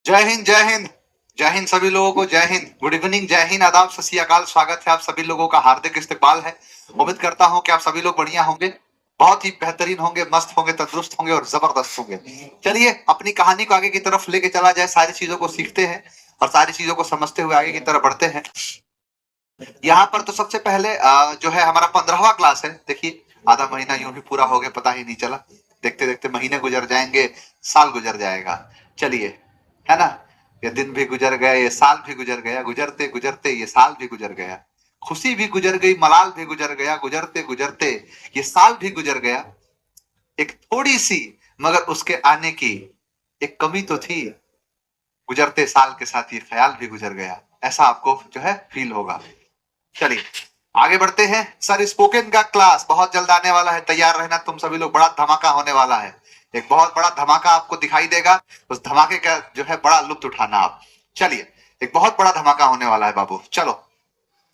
जय हिंद जय हिंद। जय हिंद सभी लोगों को, जय हिंद, गुड इवनिंग, जय हिंद, आदाब, सत श्री अकाल। स्वागत है आप सभी लोगों का, हार्दिक इस्तकबाल है। उम्मीद करता हूं कि आप सभी लोग बढ़िया होंगे, बहुत ही बेहतरीन होंगे, मस्त होंगे, तंदुरुस्त होंगे और जबरदस्त होंगे। चलिए अपनी कहानी को आगे की तरफ लेके चला जाए, सारी चीजों को सीखते हैं और सारी चीजों को समझते हुए आगे की तरफ बढ़ते हैं। यहाँ पर तो सबसे पहले जो है हमारा 15वां क्लास है। देखिए आधा महीना यूं ही पूरा हो गया, पता ही नहीं चला। देखते देखते महीने गुजर जाएंगे, साल गुजर जाएगा। चलिए, है ना, ये दिन भी गुजर गए, ये साल भी गुजर गया, गुजरते गुजरते ये साल भी गुजर गया। खुशी भी गुजर गई, मलाल भी गुजर गया, गुजरते गुजरते ये साल भी गुजर गया। एक थोड़ी सी मगर उसके आने की एक कमी तो थी, गुजरते साल के साथ ये ख्याल भी गुजर गया। ऐसा आपको जो है फील होगा। चलिए आगे बढ़ते हैं। सर स्पोकन का क्लास बहुत जल्द आने वाला है, तैयार रहना तुम सभी लोग, बड़ा धमाका होने वाला है। एक बहुत बड़ा धमाका आपको दिखाई देगा, उस धमाके का जो है बड़ा लुत्फ उठाना आप। चलिए, एक बहुत बड़ा धमाका होने वाला है बाबू। चलो,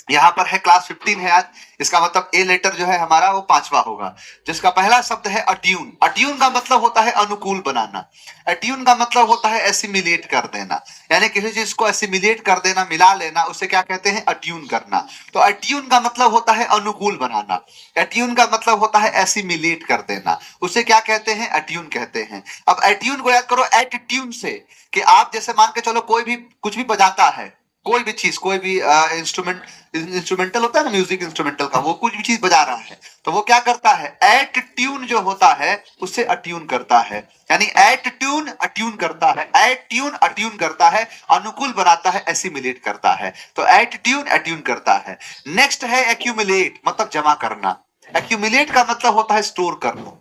यहाँ पर है क्लास 15 है आज। इसका मतलब ए लेटर जो है हमारा वो 5वां होगा, जिसका पहला शब्द है अट्यून। अट्यून का मतलब होता है अनुकूल बनाना। अट्यून का मतलब होता है एसिमिलेट कर देना, यानी किसी चीज को एसिमिलेट कर देना, मिला लेना, उसे क्या कहते हैं? अट्यून करना। तो अट्यून का मतलब होता है अनुकूल बनाना। अट्यून का मतलब होता है एसिमिलेट कर देना, उसे क्या कहते हैं? अट्यून कहते हैं। अब अट्यून को याद करो एटीट्यून से, कि आप जैसे मान के चलो कोई भी कुछ भी बजाता है, कोई भी चीज, कोई भी इंस्ट्रूमेंटल होता है ना, म्यूजिक इंस्ट्रूमेंटल का, वो कुछ भी चीज बजा रहा है तो वो क्या करता है? एट ट्यून जो होता है उससे अट्यून करता है, यानी एट ट्यून अट्यून करता है, एट ट्यून अट्यून करता है, अनुकूल बनाता है, एसिमिलेट करता है। तो एट ट्यून अट्यून करता है। नेक्स्ट है एक्यूमुलेट, मतलब जमा करना। एक्यूमुलेट का मतलब होता है स्टोर करना,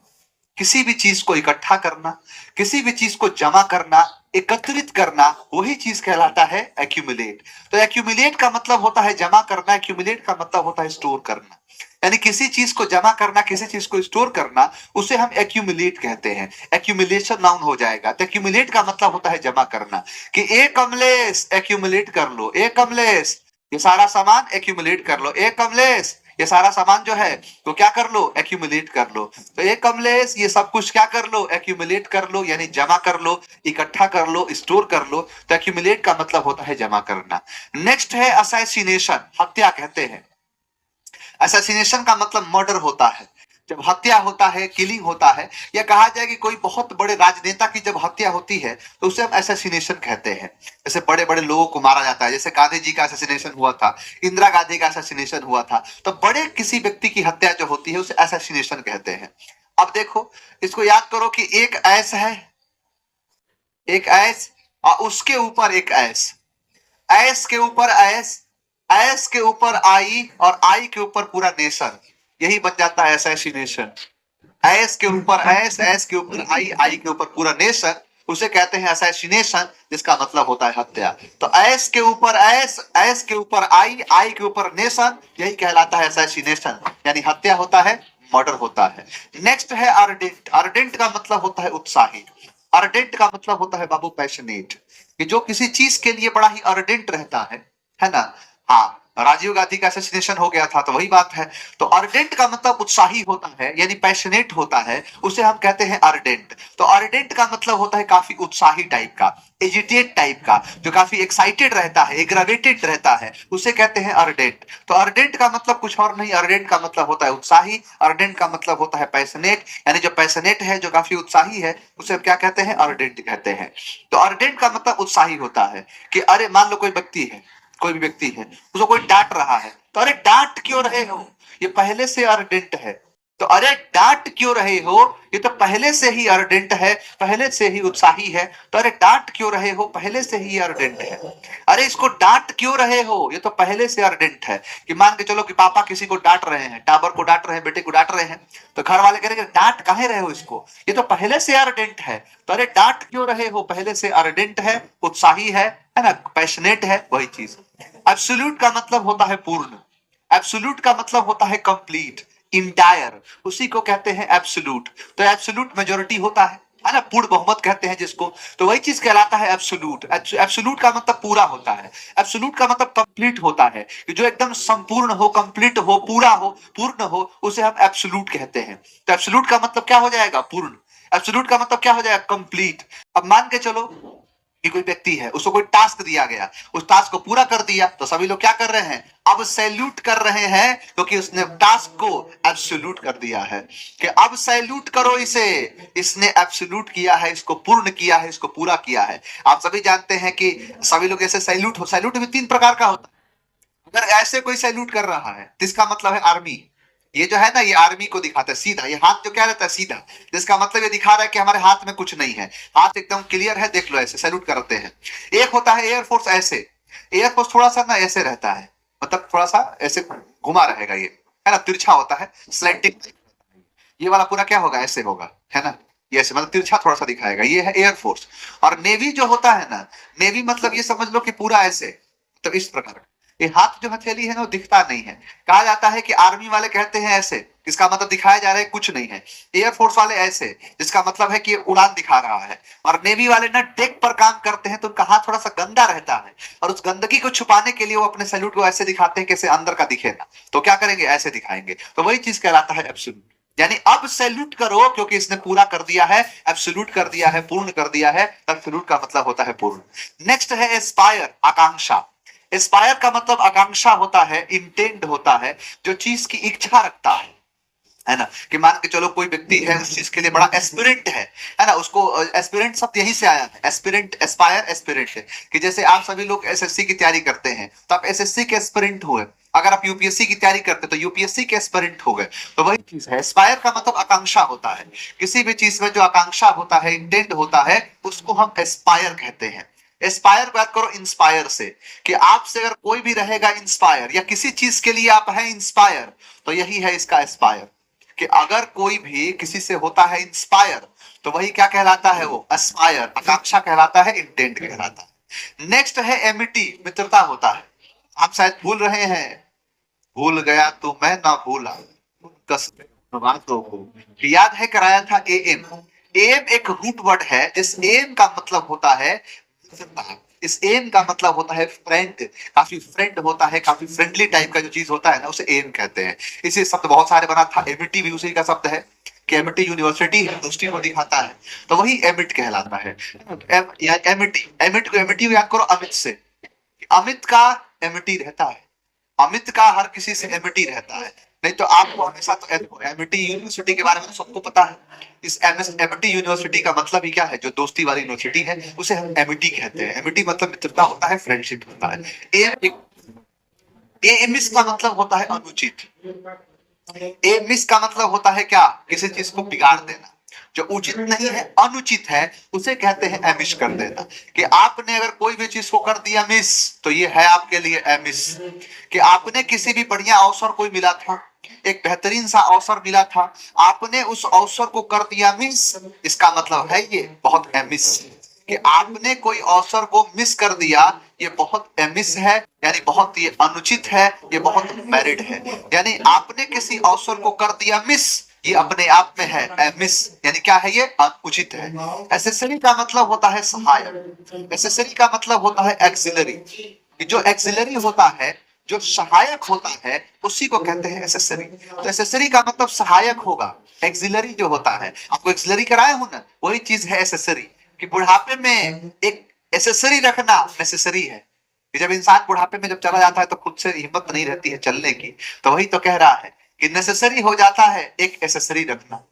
किसी भी चीज को इकट्ठा करना, किसी भी चीज को जमा करना, एकत्रित करना, वही चीज कहलाता है एक्यूमुलेट। तो एक्यूमुलेट का मतलब होता है जमा करना, एक्यूमुलेट का मतलब होता है स्टोर करना। यानी किसी चीज को जमा करना, किसी चीज को स्टोर करना, उसे हम एक्यूमुलेट कहते हैं। एक्यूमुलेशन नाउन हो जाएगा। तो एक्यूमुलेट का मतलब होता है जमा करना, कि ए कमलेश एक्यूमुलेट कर लो, ए कमलेश ये सारा सामान एक्यूमुलेट कर लो, ए कमलेश ये सारा सामान जो है तो क्या कर लो? एक्यूमुलेट कर लो। तो ये कमलेश ये सब कुछ क्या कर लो? एक्यूमुलेट कर लो, यानी जमा कर लो, इकट्ठा कर लो, स्टोर कर लो। तो एक्यूमुलेट का मतलब होता है जमा करना। नेक्स्ट है असैसिनेशन, हत्या कहते हैं। असैसिनेशन का मतलब मर्डर होता है, जब हत्या होता है, किलिंग होता है, या कहा जाए कि कोई बहुत बड़े राजनेता की जब हत्या होती है तो उसे हम असैसिनेशन कहते हैं। जैसे बड़े बड़े लोगों को मारा जाता है, जैसे गांधी जी का असैसिनेशन हुआ था, इंदिरा गांधी का असैसिनेशन हुआ था। तो बड़े किसी व्यक्ति की हत्या जो होती है उसे असैसिनेशन कहते हैं। अब देखो, इसको याद करो कि एक ऐस है, एक ऐस और उसके ऊपर एक ऐस, ऐस के ऊपर ऐस, ऐस के ऊपर आई और आई के ऊपर पूरा नेशन, यही बन जाता है असैसिनेशन। ऐस के ऊपर ऐस के ऊपर आई के ऊपर पूरा नेशन, उसे कहते हैं असैसिनेशन, जिसका मतलब होता है हत्या। तो ऐस के ऊपर ऐस के ऊपर आई के ऊपर नेशन, यही कहलाता है असैसिनेशन, यानी हत्या होता है, मर्डर होता है। नेक्स्ट है अर्डेंट। अर्डेंट का मतलब होता है उत्साही। अर्डेंट का मतलब होता है बाबू पैशनेट, कि जो किसी चीज के लिए बड़ा ही अर्डेंट रहता है ना। हाँ, राजीव गांधी का असैसिनेशन हो गया था तो वही बात है। तो अर्डेंट का मतलब उत्साही होता है, यानी पैशनेट होता है, उसे हम कहते हैं अर्डेंट। तो अर्डेंट का मतलब होता है काफी उत्साही टाइप का, एजिटेट टाइप का, जो काफी एक्साइटेड रहता है, एग्रावेटेड रहता है, उसे कहते हैं अर्डेंट। तो अर्डेंट का मतलब कुछ और नहीं, अर्डेंट का मतलब होता है उत्साही, अर्डेंट का मतलब होता है पैशनेट, यानी जो पैशनेट है, जो काफी उत्साही है, उसे हम क्या कहते हैं? अर्डेंट कहते हैं। तो अर्डेंट का मतलब उत्साही होता है, कि अरे मान लो कोई व्यक्ति है, कोई भी व्यक्ति है, उसको कोई डांट रहा है तो अरे डांट क्यों रहे हो, ये पहले से अर्डेंट है। तो अरे डांट क्यों रहे हो, ये तो पहले से ही अर्डेंट है, पहले से ही उत्साही है। तो अरे डांट क्यों रहे हो, पहले से ही अर्डेंट है। अरे इसको डांट क्यों रहे हो, ये तो पहले से अर्डेंट है। कि मान के चलो कि पापा किसी को डांट रहे हैं, टाबर को डांट रहे हैं, बेटे को डांट रहे हैं, तो घर वाले कह रहे हैं डांट काहे रहे हो इसको, ये तो पहले से अर्डेंट है। तो अरे डांट क्यों रहे हो, पहले से अर्डेंट है, उत्साही है ना, पैशनेट है, वही चीज। एब्सोल्यूट का मतलब होता है पूर्ण, एब्सोल्यूट का मतलब होता है कंप्लीट, इंटायर, उसी को कहते हैं एब्सोल्यूट। तो एब्सोल्यूट मेजोरिटी होता है ना, पूर्ण बहुमत कहते हैं जिसको, तो वही चीज कहलाता है एब्सोल्यूट। एब्सोल्यूट का मतलब पूरा होता है, एब्सोल्यूट का मतलब कंप्लीट होता है, कि जो एकदम संपूर्ण हो, कंप्लीट हो, पूरा हो, पूर्ण हो, उसे हम एब्सोल्यूट कहते हैं। तो एब्सोल्यूट का मतलब क्या हो जाएगा? पूर्ण। एब्सोल्यूट का मतलब क्या हो जाएगा? कंप्लीट। अब मान के चलो कि कोई व्यक्ति है, उसको कोई टास्क दिया गया, उस टास्क को पूरा कर दिया, तो सभी लोग क्या कर रहे हैं, अब सैल्यूट कर रहे हैं, क्योंकि उसने टास्क को एब्सोल्यूट कर दिया है कि अब सैल्यूट करो इसे, इसने एब्सोल्यूट किया है, इसको पूर्ण किया है, इसको पूरा किया है। आप सभी जानते हैं कि सभी लोग ऐसे सैल्यूट भी 3 प्रकार का होता है। अगर ऐसे कोई सैल्यूट कर रहा है तो इसका मतलब है आर्मी, ये जो है ना, ये आर्मी को दिखाता है सीधा, ये हाथ जो क्या रहता है सीधा, जिसका मतलब ये दिखा रहा है कि हमारे हाथ में कुछ नहीं है, हाथ एकदम क्लियर है, देख लो, ऐसे सैल्यूट करते हैं। एक होता है एयरफोर्स, ऐसे एयरफोर्स थोड़ा सा ना ऐसे रहता है, मतलब थोड़ा सा ऐसे घुमा रहेगा, ये है ना, तिरछा होता है, स्लैंटिंग। ये वाला पूरा क्या होगा, ऐसे होगा, है ना, ये ऐसे मतलब तिरछा थोड़ा सा दिखाएगा, ये है एयरफोर्स। और नेवी जो होता है ना, नेवी मतलब ये समझ लो कि पूरा ऐसे, तो इस प्रकार का। ये हाथ जो हथेली है ना, वो दिखता नहीं है। कहा जाता है कि आर्मी वाले कहते हैं ऐसे, इसका मतलब दिखाया जा रहा है कुछ नहीं है। एयरफोर्स वाले ऐसे, जिसका मतलब है कि उड़ान दिखा रहा है। और नेवी वाले ना डेक पर काम करते हैं, तो उनका हाथ थोड़ा सा गंदा रहता है, और उस गंदगी को छुपाने के लिए वो अपने सैल्यूट को ऐसे दिखाते हैं कि ऐसे अंदर का दिखे ना, तो क्या करेंगे, ऐसे दिखाएंगे। तो वही चीज कहलाता है एब्सोल्यूट, यानी अब सैल्यूट करो क्योंकि इसने पूरा कर दिया है, एब्सोल्यूट कर दिया है, पूर्ण कर दिया है। एब्सोल्यूट का मतलब होता है पूर्ण। नेक्स्ट है एस्पायर, आकांक्षा। एस्पायर का मतलब आकांक्षा होता है, इंटेंट होता है, जो चीज की इच्छा रखता है ना, कि मान के चलो कोई व्यक्ति है, उस चीज के लिए बड़ा एस्पिरेंट है ना, उसको एस्पिरेंट शब्द यहीं से आया है, एस्पिरेंट, एस्पायर एस्पिरेंट है। कि जैसे आप सभी लोग एसएससी की तैयारी करते हैं, तो आप एसएससी के एस्पिरेंट हुए, अगर आप यूपीएससी की तैयारी करते तो यूपीएससी के एस्पिरेंट हो गए। तो वही चीज है, एस्पायर का मतलब आकांक्षा होता है, किसी भी चीज में जो आकांक्षा होता है, इंटेंट होता है, उसको हम एस्पायर कहते हैं। एस्पायर बात करो इंस्पायर से, कि आपसे अगर कोई भी रहेगा इंस्पायर, या किसी चीज के लिए आप हैं इंस्पायर, तो यही है इसका एस्पायर। कि अगर कोई भी किसी से होता है इंस्पायर, तो वही क्या कहलाता है, वो एस्पायर, आकांक्षा कहलाता है, इंटेंट कहलाता है। नेक्स्ट है एमिटी, मित्रता होता है। आप शायद भूल रहे हैं, भूल गया तो मैं ना भूला उन कस्में बातों को, याद है कराया था एएम। एम एक रूट वर्ड है, जिस एम का मतलब होता है मित्रता। इस एम का मतलब होता है फ्रेंड, काफी फ्रेंड होता है, काफी फ्रेंडली टाइप का जो चीज होता है ना, उसे एम कहते हैं। इसे शब्द बहुत सारे बना था, एमिटी भी उसी का शब्द है, कि एमिटी यूनिवर्सिटी है, दोस्ती को दिखाता है, तो वही एमिट कहलाता है। एमिटी, एमिटी को याद करो अमित से, अमित का एमिटी रहता है, अमित का हर किसी से एमिटी रहता है। नहीं तो आपको हमेशा तो एमिटी यूनिवर्सिटी के बारे में तो सबको पता है। इस एमिटी यूनिवर्सिटी का मतलब ही क्या है, जो दोस्ती वाली यूनिवर्सिटी है, उसे हम एमिटी कहते हैं। एमिटी मतलब मित्रता होता है, फ्रेंडशिप होता है। एमिस का मतलब होता है अनुचित। एमिस का मतलब होता है क्या, किसी चीज को बिगाड़ देना, जो उचित नहीं है, अनुचित है, उसे कहते हैं एमिश कर देना। कि आपने अगर कोई भी चीज को कर दिया मिस, तो ये है आपके लिए एमिस। कि आपने किसी भी बढ़िया अवसर कोई मिला था, एक बेहतरीन सा अवसर मिला था, आपने उस अवसर को कर दिया मिस, इसका मतलब है ये बहुत एमिस। कि आपने कोई अवसर को मिस कर दिया, ये बहुत एमिस है, यानी बहुत ये अनुचित है, ये बहुत मैरिड है। यानी आपने किसी अवसर को कर दिया मिस, ये अपने आप में है मिस, यानी क्या है, ये अनुचित है। एसेसरी का मतलब होता है सहायक, एसेसरी का मतलब होता है एक्सिलरी। जो एक्सिलरी होता है, जो सहायक होता है, उसी को कहते हैं एसेसरी। तो एसेसरी का मतलब सहायक होगा, एक्सिलरी जो होता है, आपको एक्सिलरी कराए हो ना, वही चीज है एसेसरी। कि बुढ़ापे में एक एसेसरी रखना नेसेसरी है, कि जब इंसान बुढ़ापे में जब चला जाता है तो खुद से हिम्मत नहीं रहती है चलने की, तो वही तो कह रहा है कि नेसेसरी हो जाता है एक एसेसरी रखना।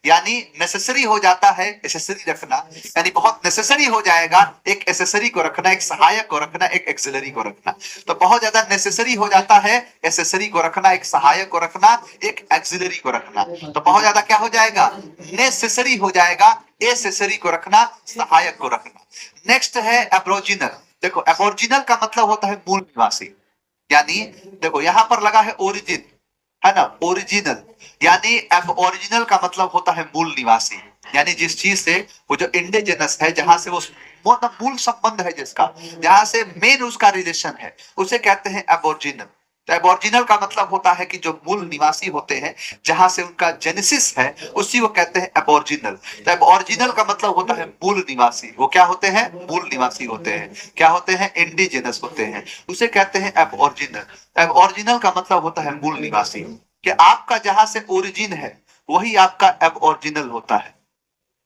यानी नेसेसरी हो जाता है एसेसरी रखना, यानी बहुत नेसेसरी हो जाएगा एक एसेसरी को रखना, एक सहायक को रखना, एक एक्सिलरी को रखना। तो बहुत ज्यादा नेसेसरी हो जाता है एसेसरी को रखना, एक सहायक को रखना, एक एक्सिलरी को रखना। तो बहुत ज्यादा क्या हो जाएगा, नेसेसरी हो जाएगा एसेसरी को रखना, सहायक को रखना। नेक्स्ट है एब्रोजिनल। देखो एबोरिजिनल का मतलब होता है मूल निवासी, यानी देखो यहां पर लगा है ओरिजिन, है ना, ओरिजिनल, यानी अब ओरिजिनल का मतलब होता है मूल निवासी। यानी जिस चीज से वो जो इंडिजिनस है, जहां से वो मतलब मूल संबंध है, जिसका जहां से मेन उसका रिलेशन है, उसे कहते हैं एबोरिजिनल। तो एबोरिजिनल का मतलब होता है कि जो मूल निवासी होते हैं, जहां से उनका जेनेसिस है, उसी को कहते हैं एबोरिजिनल। तो एबोरिजिनल का मतलब होता है मूल निवासी। वो क्या होते हैं, मूल निवासी होते हैं। क्या होते हैं, इंडिजिनस होते हैं, उसे कहते हैं एबोरिजिनल। एबोरिजिनल का मतलब होता है मूल निवासी, कि आपका जहां से ओरिजिन है, वही आपका एबोरिजिनल होता है।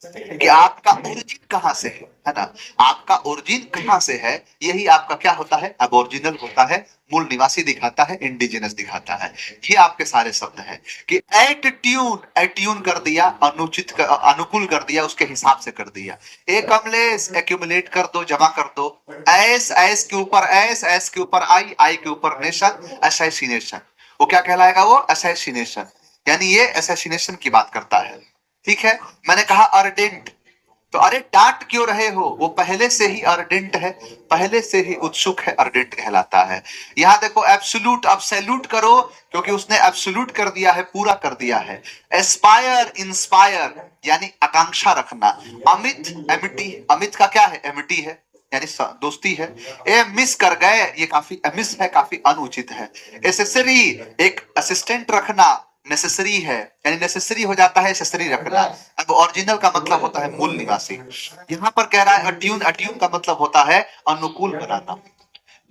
कि आपका ओरिजिन कहाँ से है ना, आपका ओरिजिन कहाँ से है, यही आपका क्या होता है, अबोरिजिनल होता है, मूल निवासी दिखाता है, इंडिजिनस दिखाता है। ये आपके सारे शब्द हैं कि एट ट्यून, एट्यून कर दिया, अनुकूल कर दिया, उसके हिसाब से कर दिया। ए कमलेश एक्यूमुलेट कर दो, जमा कर दो। एस, एस के ऊपर एस, एस के ऊपर आई, आई के ऊपर नेशन, असैसिनेशन। वो क्या कहलाएगा, वो असैसिनेशन, यानी ये असैसिनेशन की बात करता है। ठीक है, मैंने कहा अर्डेंट, तो अरे डांट क्यों रहे हो, वो पहले से ही अर्डेंट है, पहले से ही उत्सुक है, अर्डेंट कहलाता है। यहां देखो एब्सोल्यूट, अब सैल्यूट करो, क्योंकि उसने एब्सोल्यूट कर दिया है, पूरा कर दिया है। एस्पायर, इंस्पायर, यानी आकांक्षा रखना। अमित, एमिटी, अमित का क्या है, एमिटी है, यानी दोस्ती है। ए मिस कर गए, ये काफी मिस है, काफी अनुचित है। एसेसरी, एक असिस्टेंट रखना, नेसेसरी है, यानी नेसेसरी हो जाता है एसेसरी रखना। अब ओरिजिनल का मतलब होता है मूल निवासी। यहाँ पर कह रहा है अट्यून, अट्यून का मतलब होता है अनुकूल बनाना।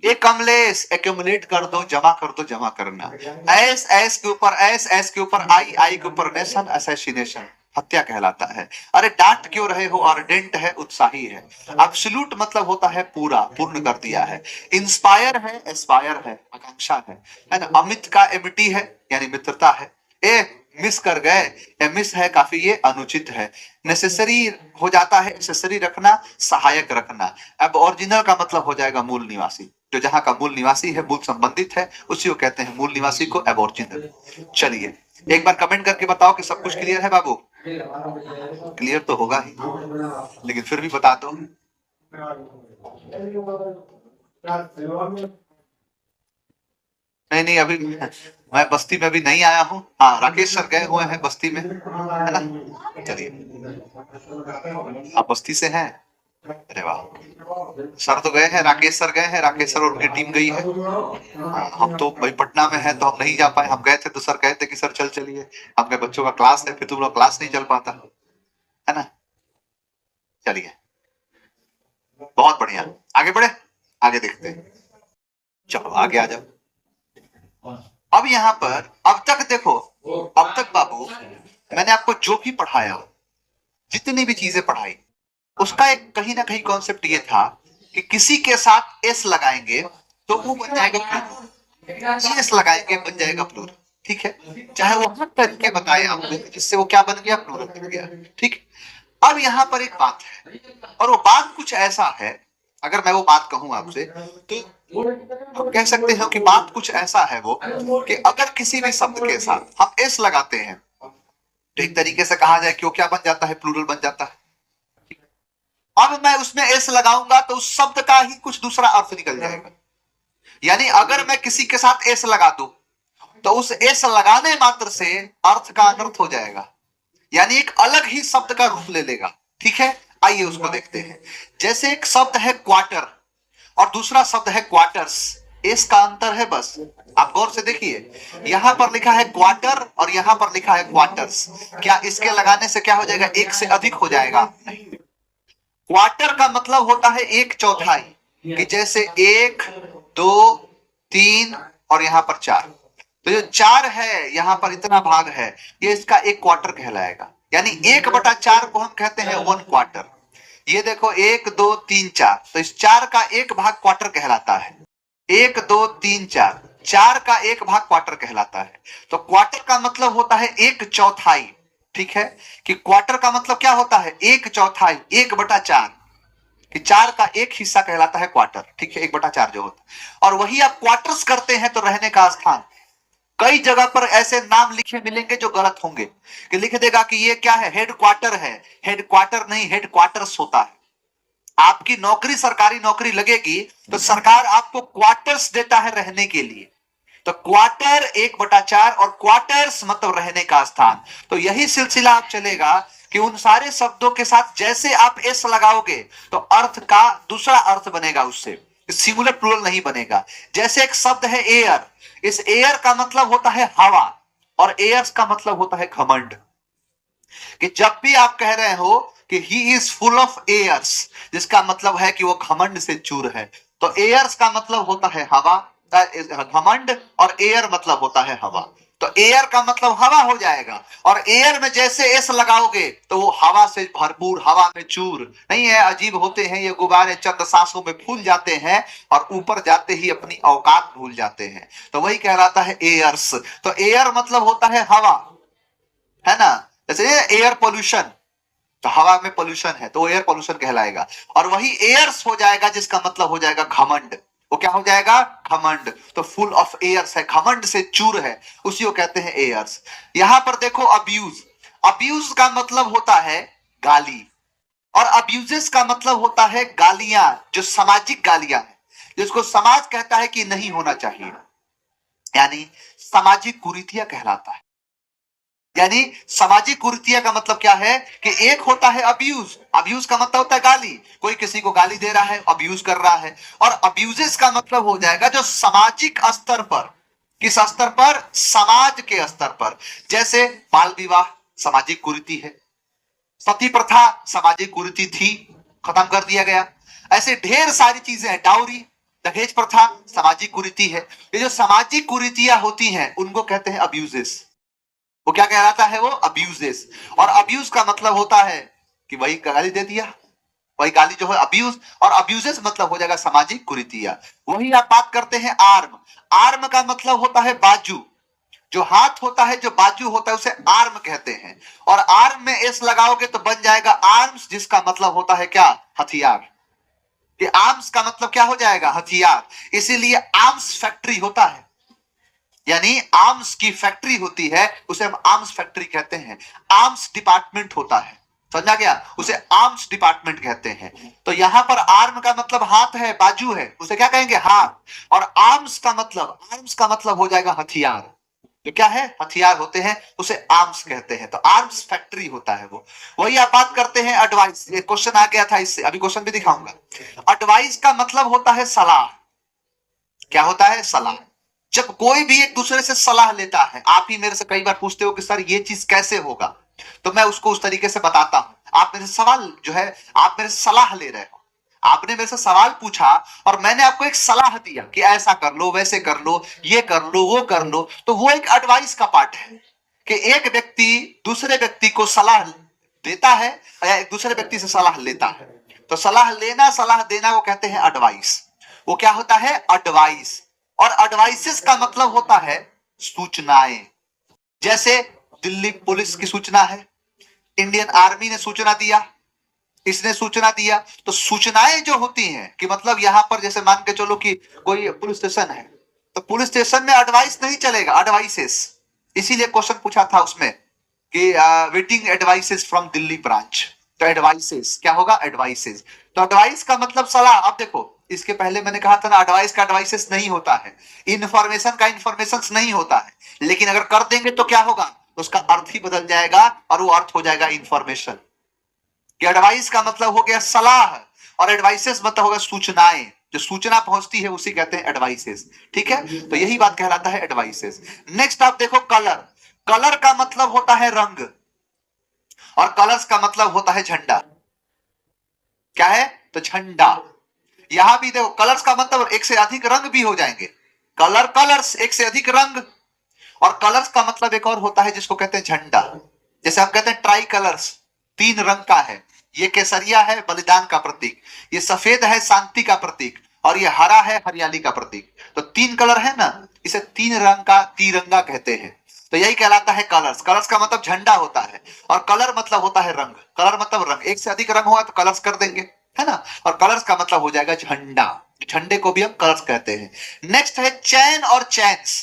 ये कमलेश एक्यूमुलेट कर दो, जमा कर दो, जमा करना। एस, एस के ऊपर एस, एस के ऊपर आई, आई के ऊपर नेशन, असैसिनेशन, हत्या कहलाता है। अरे डांट क्यों रहे हो, अर्डेंट है, उत्साही है। एब्सोल्यूट मतलब होता है पूरा, पूर्ण कर दिया है। इंस्पायर है, एस्पायर है, आकांक्षा है ना। अमित का एमिटी है, यानी मित्रता है। ए मिस कर गए, ए मिस है, काफी ये अनुचित है। नेसेसरी हो जाता है, नेसेसरी रखना, सहायक रखना। अब ओरिजिनल का मतलब हो जाएगा मूल निवासी, जो जहां का मूल निवासी है, मूल संबंधित है, उसी को कहते हैं मूल निवासी को एबोरिजिनल। चलिए एक बार कमेंट करके बताओ कि सब कुछ क्लियर है बाबू। क्लियर तो होगा ही, लेकिन फिर भी बता दो। नहीं नहीं, अभी मैं बस्ती में भी नहीं आया हूँ। हाँ, राकेश सर गए हुए हैं बस्ती में, है ना। चलिए, आप बस्ती से हैं, अरे वाह। सर तो गए हैं, राकेश सर गए हैं, राकेश सर और उनकी टीम गई है। हम तो भाई पटना में हैं, तो हम नहीं जा पाए। हम गए थे तो सर कहते कि सर चल चलिए, आपके बच्चों का क्लास है, फिर तुम लोग क्लास नहीं चल पाता, है ना। चलिए, बहुत बढ़िया, आगे बढ़े, आगे देखते हैं। चलो आगे आ जाओ। अब यहाँ पर अब तक देखो, अब तक बाबू मैंने आपको जो भी पढ़ाया, जितनी भी चीजें पढ़ाई, उसका एक कहीं ना कहीं कॉन्सेप्ट ये था कि किसी के साथ एस लगाएंगे तो वो बन जाएगा प्लूरल, एस लगाएंगे बन जाएगा प्लूरल। ठीक है, चाहे वो हर तरीके बताए आपको, जिससे वो क्या बन गया, प्लूरल बन गया। ठीक, अब यहाँ पर एक बात है, और वो बात कुछ ऐसा है, अगर मैं वो बात कहूं आपसे, तो हम कह सकते हैं कि बात कुछ ऐसा है वो, कि अगर किसी भी शब्द के साथ हम एस लगाते हैं, तो एक तरीके से कहा जाए कि वो क्या बन जाता है, प्लूरल बन जाता है। अब मैं उसमें एस लगाऊंगा तो उस शब्द का ही कुछ दूसरा अर्थ निकल जाएगा। यानी अगर मैं किसी के साथ एस लगा दूं, तो उस एस लगाने मात्र से अर्थ का अनर्थ हो जाएगा, यानी एक अलग ही शब्द का रूप ले लेगा। ठीक है, आइए उसको देखते हैं। जैसे एक शब्द है क्वार्टर और दूसरा शब्द है क्वार्टर्स, एस का अंतर है बस। आप गौर से देखिए, यहां पर लिखा है क्वार्टर और यहां पर लिखा है क्वार्टर्स। क्या इसके लगाने से क्या हो जाएगा, एक से अधिक हो जाएगा? नहीं। क्वार्टर का मतलब होता है एक चौथाई, कि जैसे एक, दो, तीन और यहां पर चार, तो जो चार है यहां पर इतना भाग है, ये इसका एक क्वार्टर कहलाएगा। यानी 1/4 को हम कहते हैं 1 क्वार्टर। ये देखो 1 2 3 4, तो इस 4 का एक भाग क्वार्टर कहलाता है। 1 2 3 4, 4 का एक भाग क्वार्टर कहलाता है। तो क्वार्टर का मतलब होता है एक चौथाई। ठीक है, कि क्वार्टर का मतलब क्या होता है, एक चौथाई, 1/4, कि 4 का एक हिस्सा कहलाता है क्वार्टर। ठीक है, 1/4 जो होता है। और वही आप क्वार्टर्स करते हैं तो रहने का स्थान। कई जगह पर ऐसे नाम लिखे मिलेंगे जो गलत होंगे, कि लिख देगा कि ये क्या है, हेड क्वार्टर है। हेड क्वार्टर नहीं, हेड क्वार्टर्स होता है। आपकी नौकरी सरकारी नौकरी लगेगी तो सरकार आपको क्वार्टर्स देता है रहने के लिए। तो क्वार्टर 1/4 और क्वार्टर्स मतलब रहने का स्थान। तो यही सिलसिला आप चलेगा कि उन सारे शब्दों के साथ जैसे आप एस लगाओगे तो अर्थ का दूसरा अर्थ बनेगा, उससे सिंगुलर प्लूरल नहीं बनेगा। जैसे एक शब्द है एयर, इस एयर का मतलब होता है हवा, और एयर्स का मतलब होता है घमंड। कि जब भी आप कह रहे हो कि he is full of airs, जिसका मतलब है कि वो घमंड से चूर है, तो एयर्स का मतलब होता है हवा, घमंड, और एयर मतलब होता है हवा। तो एयर का मतलब हवा हो जाएगा, और एयर में जैसे एस लगाओगे तो वो हवा से भरपूर, हवा में चूर नहीं है, अजीब होते हैं ये गुब्बारे, चंद सांसों में फूल जाते हैं और ऊपर जाते ही अपनी औकात भूल जाते हैं। तो वही कहलाता है एयर्स। तो एयर मतलब होता है हवा, है ना, जैसे एयर पोल्यूशन, तो हवा में पोल्यूशन है तो एयर पोल्यूशन कहलाएगा। और वही एयर्स हो जाएगा जिसका मतलब हो जाएगा घमंड। वो क्या हो जाएगा? घमंड। तो फुल ऑफ एयर्स है, घमंड से चूर है, उसी को कहते हैं एयर्स। यहां पर देखो अब्यूज, अब्यूज का मतलब होता है गाली, और अब्यूजेस का मतलब होता है गालियां, जो सामाजिक गालियां हैं, जिसको समाज कहता है कि नहीं होना चाहिए, यानी सामाजिक कुरीतियां कहलाता है। यानी सामाजिक कुरीतियां का मतलब क्या है कि एक होता है अब्यूज, अब्यूज का मतलब होता है गाली, कोई किसी को गाली दे रहा है, अब्यूज कर रहा है। और अब्यूजेस का मतलब हो जाएगा जो सामाजिक स्तर पर, किस स्तर पर? समाज के स्तर पर। जैसे बाल विवाह सामाजिक कुरीति है, सती प्रथा सामाजिक कुरीति थी, खत्म कर दिया गया। ऐसे ढेर सारी चीजें हैं, डाउरी, दहेज प्रथा सामाजिक कुरीति है। ये जो सामाजिक कुरीतियां होती हैं उनको कहते हैं अब्यूजेस। वो क्या कहलाता है? वो अब्यूजेस। और अब्यूज का मतलब होता है कि वही गाली दे दिया, वही गाली जो है अब्यूज, और अब्यूजेस मतलब हो जाएगा सामाजिक कुरीतियां। वही आप बात करते हैं आर्म, आर्म का मतलब होता है बाजू, जो हाथ होता है, जो बाजू होता है, उसे आर्म कहते हैं। और आर्म में एस लगाओगे तो बन जाएगा आर्म्स, जिसका मतलब होता है क्या? हथियार। कि आर्म्स का मतलब क्या हो जाएगा? हथियार। इसीलिए आर्म्स फैक्ट्री होता है, यानी आर्म्स की फैक्ट्री होती है, उसे हम आर्म्स फैक्ट्री कहते हैं। आर्म्स डिपार्टमेंट होता है, समझा गया? उसे आर्म्स डिपार्टमेंट कहते हैं। तो यहां पर आर्म का मतलब हाथ है, बाजू है, उसे क्या कहेंगे? हाथ। और आर्म्स का मतलब हो जाएगा हथियार। जो क्या है? हथियार होते हैं, उसे आर्म्स कहते हैं। तो आर्म्स फैक्ट्री होता है वो। वही आप बात करते हैं एडवाइस, ये क्वेश्चन आ गया था इससे, अभी क्वेश्चन भी दिखाऊंगा। एडवाइस का मतलब होता है सलाह। क्या होता है? सलाह। जब कोई भी एक दूसरे से सलाह लेता है, आप ही मेरे से कई बार पूछते हो कि सर ये चीज कैसे होगा, तो मैं उसको उस तरीके से बताता हूं। आप मेरे से सवाल जो है, आप मेरे से सलाह ले रहे हो, आपने मेरे से सवाल पूछा और मैंने आपको एक सलाह दिया कि ऐसा कर लो, वैसे कर लो, ये कर लो, वो कर लो, तो वो एक एडवाइस का पार्ट है कि एक व्यक्ति दूसरे व्यक्ति को सलाह देता है या एक दूसरे व्यक्ति से सलाह लेता है। तो सलाह लेना, सलाह देना को कहते हैं एडवाइस। वो क्या होता है? एडवाइस। और एडवाइसेस का मतलब होता है सूचनाएं। जैसे दिल्ली पुलिस की सूचना है, इंडियन आर्मी ने सूचना दिया, इसने सूचना दिया। तो सूचनाएं जो होती हैं कि मतलब यहां पर जैसे मान के चलो कि कोई पुलिस स्टेशन है, तो पुलिस स्टेशन में एडवाइस नहीं चलेगा, एडवाइसेस। इसीलिए क्वेश्चन पूछा था उसमें कि waiting advices from Delhi branch. तो एडवाइसेस क्या होगा? एडवाइसेस। तो एडवाइस का मतलब सलाह। अब देखो, इसके पहले मैंने कहा था ना, एडवाइस का एडवाइसेस नहीं होता है, इंफॉर्मेशन का इंफॉर्मेशन नहीं होता है। लेकिन अगर कर देंगे तो क्या होगा? उसका अर्थ ही बदल जाएगा और वो अर्थ हो जाएगा इंफॉर्मेशन। कि एडवाइस का मतलब हो गया सलाह, और एडवाइसेस मतलब होगा सूचनाएं, जो सूचना पहुंचती है उसी कहते हैं एडवाइसेस। ठीक है, तो यही बात कहलाता है एडवाइसेस। नेक्स्ट आप देखो कलर, कलर का मतलब होता है रंग, और कलर्स का मतलब होता है झंडा। क्या है? तो झंडा। यहां भी देखो कलर्स का मतलब एक से अधिक रंग भी हो जाएंगे, कलर, कलर्स, एक से अधिक रंग। और कलर्स का मतलब एक और होता है जिसको कहते हैं झंडा। जैसे हम कहते हैं ट्राई कलर्स, तीन रंग का है, ये केसरिया है बलिदान का प्रतीक, ये सफेद है शांति का प्रतीक, और ये हरा है हरियाली का प्रतीक। तो तीन कलर है ना, इसे तीन रंग का तिरंगा कहते हैं। तो यही कहलाता है कलर्स। कलर्स का मतलब झंडा होता है, और कलर मतलब होता है रंग। कलर मतलब रंग, एक से अधिक रंग हुआ तो कलर्स कर देंगे, है ना। और कलर्स का मतलब हो जाएगा झंडा, झंडे को भी हम कलर्स कहते हैं। नेक्स्ट है चैन और चैन्स।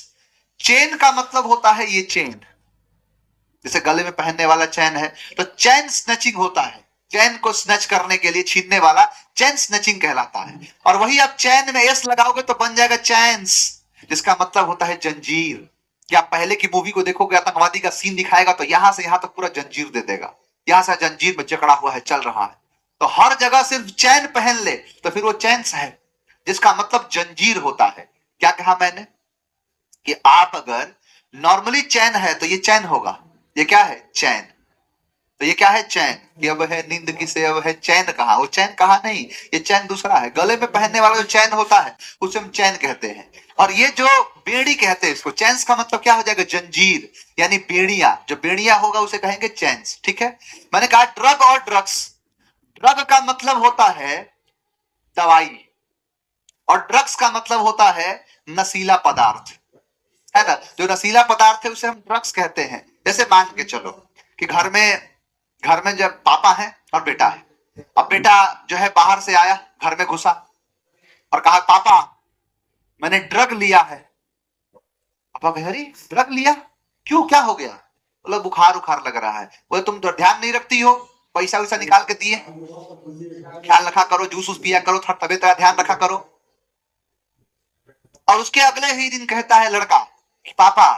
चेन का मतलब होता है ये चेन, जैसे गले में पहनने वाला चैन है, तो चैन स्नैचिंग होता है, चैन को स्नैच करने के लिए छीनने वाला चैन स्नैचिंग कहलाता है। और वही आप चैन में एस लगाओगे तो बन जाएगा चैन्स, जिसका मतलब होता है जंजीर। क्या पहले की मूवी को देखोगे, आतंकवादी का सीन दिखाएगा तो यहां से यहां तक पूरा जंजीर दे देगा, यहां से जंजीर में जकड़ा हुआ है, चल रहा है। तो हर जगह सिर्फ चैन पहन ले तो फिर वो चैन्स है, जिसका मतलब जंजीर होता है। क्या कहा मैंने? कि आप अगर नॉर्मली चैन है तो ये चैन होगा, ये क्या है? चैन। तो ये क्या है? चैन। कि अब है नींद किसे, अब है चैन कहाँ? वो चैन कहाँ नहीं, ये चैन दूसरा है। गले में पहनने वाला जो चैन होता है उसे हम चैन कहते हैं। और ये जो बेड़ी कहते हैं इसको, चैन्स का मतलब क्या हो जाएगा? जंजीर, यानी बेड़िया। जो बेड़िया होगा उसे कहेंगे चैन्स। ठीक है। मैंने कहा ड्रग और ड्रग्स। ड्रग का मतलब होता है दवाई, और ड्रग्स का मतलब होता है नशीला पदार्थ, है ना। जो नशीला पदार्थ है उसे हम ड्रग्स कहते हैं। जैसे मान के चलो कि घर में जब पापा है और बेटा है। अब बेटा जो है बाहर से आया, घर में घुसा और कहा पापा मैंने ड्रग लिया है। पापा कहे अरे ड्रग लिया, क्यों, क्या हो गया? बोला बुखार उखार लग रहा है। बोले तुम तो ध्यान नहीं रखती हो, पैसा वैसा निकाल के दिए, ख्याल रखा करो, जूस वूस पिया करो, थोड़ा तबियत का ध्यान रखा करो। और उसके अगले ही दिन कहता है लड़का कि पापा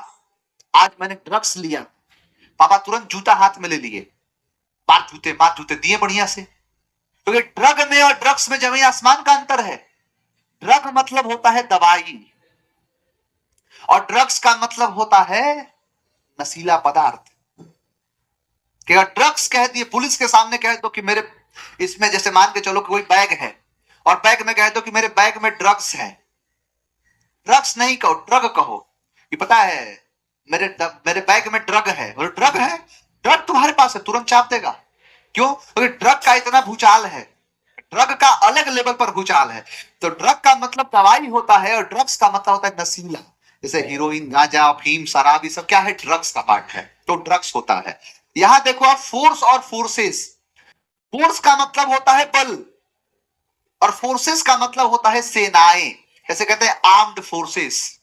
आज मैंने ड्रग्स लिया। पापा तुरंत जूता हाथ में ले लिए, मार जूते दिए बढ़िया से। क्योंकि ड्रग में और ड्रग्स में जमीन आसमान का अंतर है। ड्रग मतलब होता है दवाई, और ड्रग्स का मतलब होता है नशीला पदार्थ। कि अगर ड्रग्स कह दिए, पुलिस के सामने कह दो कि मेरे इसमें, जैसे मान के चलो कि कोई बैग है और बैग में कह दो कि मेरे बैग में ड्रग्स है। ड्रग्स नहीं कहो, ड्रग कहो। कि पता है मेरे बैग में ड्रग है, और ड्रग है, ड्रग तुम्हारे पास है, तुरंत चाप देगा। क्यों? क्योंकि ड्रग का इतना भूचाल है, ड्रग का अलग लेवल पर भूचाल है। तो ड्रग का मतलब दवाई होता है, और ड्रग्स का मतलब होता है नशीला। जैसे हीरोइन, गांजा, अफीम, शराब, ये सब क्या है? ड्रग्स का पार्ट है। तो ड्रग्स होता है। यहां देखो आप, फोर्स और फोर्सेस। फोर्स का मतलब होता है बल, और फोर्सेस का मतलब होता है सेनाएं। जैसे कहते हैं आर्म्ड फोर्सेस।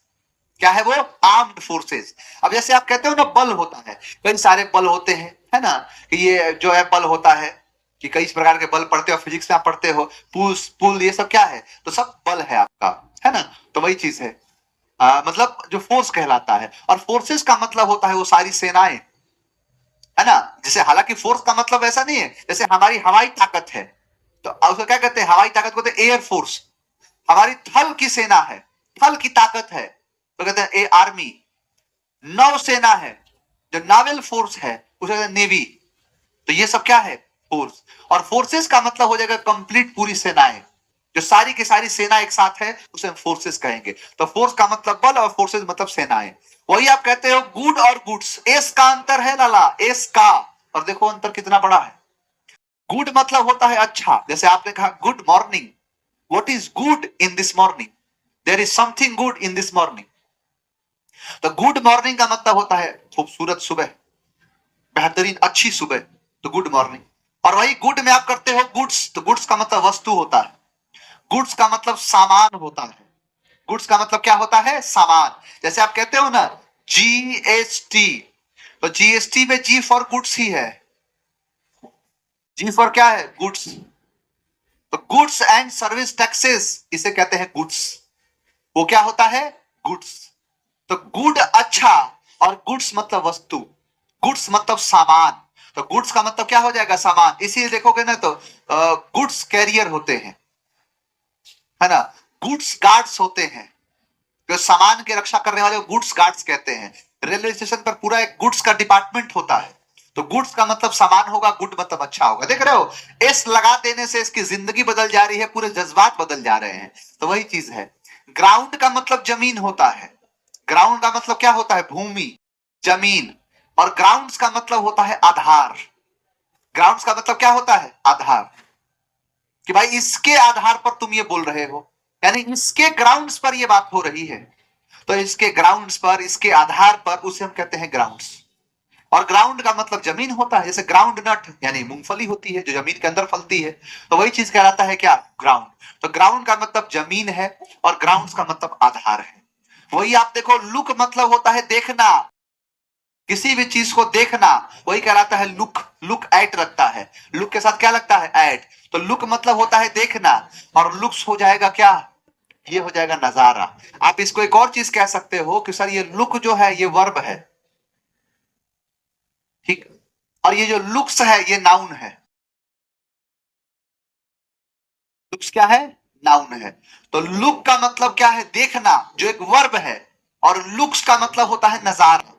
क्या है वो? Armed forces. अब जैसे आप कहते हो ना बल होता है, कई सारे बल होते हैं, है ना। कि ये जो है बल होता है कि कई प्रकार के बल पढ़ते हो, फिजिक्स में आप पढ़ते हो, पुश पुल, ये सब क्या है? तो सब बल है आपका, है ना। तो वही चीज है, मतलब जो फोर्स कहलाता है। और फोर्सेस का मतलब होता है वो सारी सेनाएं, है ना। जैसे हालांकि फोर्स का मतलब ऐसा नहीं है, जैसे हमारी हवाई ताकत है तो उसको क्या कहते हैं? हवाई ताकत को कहते हैं एयर फोर्स। हमारी थल की सेना है, थल की ताकत है तो कहते हैं आर्मी। नौसेना है, जो नावल फोर्स है उसे कहते हैं नेवी। तो ये सब क्या है? फोर्स। और फोर्सेस का मतलब हो जाएगा कंप्लीट, पूरी सेनाएं, जो सारी की सारी सेना एक साथ है उसे हम फोर्सेस कहेंगे। तो फोर्स का मतलब बल और फोर्सेस मतलब सेनाएं। वही आप कहते हो गुड और गुड्स। एस का अंतर है लाला, एस का। और देखो अंतर कितना बड़ा है। गुड मतलब होता है अच्छा। जैसे आपने कहा good morning, what is good in this morning? There is something good in this morning. तो गुड मॉर्निंग का मतलब होता है खूबसूरत सुबह, बेहतरीन अच्छी सुबह, तो गुड मॉर्निंग। और वही गुड में आप करते हो गुड्स, तो गुड्स का मतलब वस्तु होता है। गुड्स का मतलब सामान होता है। गुड्स का मतलब क्या होता है? सामान। जैसे आप कहते हो ना जीएसटी, तो जीएसटी में जी फॉर गुड्स ही है। जी फॉर क्या है? गुड्स। तो गुड्स एंड सर्विस टैक्सेस, इसे कहते हैं गुड्स। वो क्या होता है? गुड्स। तो गुड अच्छा, और गुड्स मतलब वस्तु, गुड्स मतलब सामान। तो गुड्स का मतलब क्या हो जाएगा? सामान। इसीलिए देखोगे ना तो गुड्स कैरियर होते हैं, है ना। गुड्स गार्ड्स होते हैं, जो सामान की रक्षा करने वाले गुड्स गार्ड्स कहते हैं। रेलवे स्टेशन पर पूरा एक गुड्स का डिपार्टमेंट होता है। तो गुड्स का मतलब सामान होगा, गुड मतलब अच्छा होगा। देख रहे हो, एस लगा देने से इसकी जिंदगी बदल जा रही है, पूरे जज्बात बदल जा रहे हैं। तो वही चीज है। ग्राउंड का मतलब जमीन होता है। ग्राउंड का मतलब क्या होता है? भूमि, जमीन। और ग्राउंड्स का मतलब होता है आधार। ग्राउंड्स का मतलब क्या होता है? आधार। कि भाई इसके आधार पर तुम ये बोल रहे हो, यानी इसके ग्राउंड्स पर ये बात हो रही है। तो इसके ग्राउंड्स पर, इसके आधार पर, उसे हम कहते हैं ग्राउंड्स। और ग्राउंड का मतलब जमीन होता है। जैसे ग्राउंड नट यानी मूंगफली होती है जो जमीन के अंदर फलती है, तो वही चीज कहलाता है क्या? ग्राउंड। तो ग्राउंड का मतलब जमीन है, और ग्राउंड्स का मतलब आधार है। वही आप देखो, लुक मतलब होता है देखना, किसी भी चीज को देखना, वही कहलाता है लुक। लुक एट लगता है, लुक के साथ क्या लगता है? एट। तो लुक मतलब होता है देखना, और लुक्स हो जाएगा क्या? ये हो जाएगा नजारा। आप इसको एक और चीज कह सकते हो कि सर ये लुक जो है ये वर्ब है, ठीक, और ये जो लुक्स है ये नाउन है। लुक्स क्या है? नाउन है। तो लुक का मतलब क्या है? देखना, जो एक वर्ब है। और लुक्स का मतलब होता है नजारा,